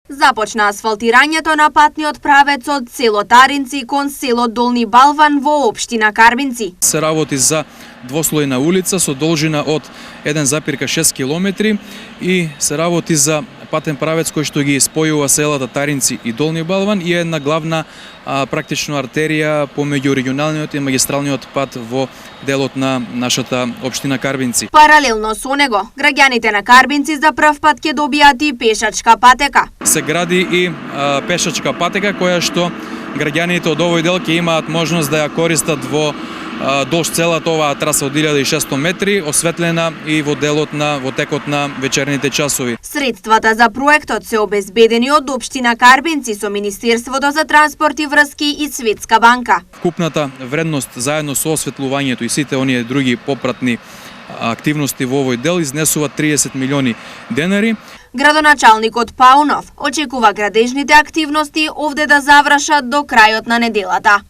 Започна асфалтирањето на патниот правец од село Таринци кон село Долни Балван во општина Карбинци. Се работи за двослојна улица со должина од 1,6 километри и се работи за патен правец кој што ги спојува селата Таринци и Долни Балван и една главна практично артерија помеѓу регионалниот и магистралниот пат во делот на нашата општина Карбинци. Паралелно со него, граѓаните на Карбинци за прв пат ќе добијат и пешачка патека. Се гради и пешачка патека која што граѓаните од овој дел ќе имаат можност да ја користат во долж целата оваа траса од 1600 метри, осветлена и во текот на вечерните часови. Средствата за проектот се обезбедени од општина Карбинци со Министерството за транспорт и врски и Светска банка. Вкупната вредност заедно со осветлувањето и сите оние други попратни активности во овој дел изнесува 30 милиони денари. Градоначалникот Паунов очекува градежните активности овде да завршат до крајот на неделата.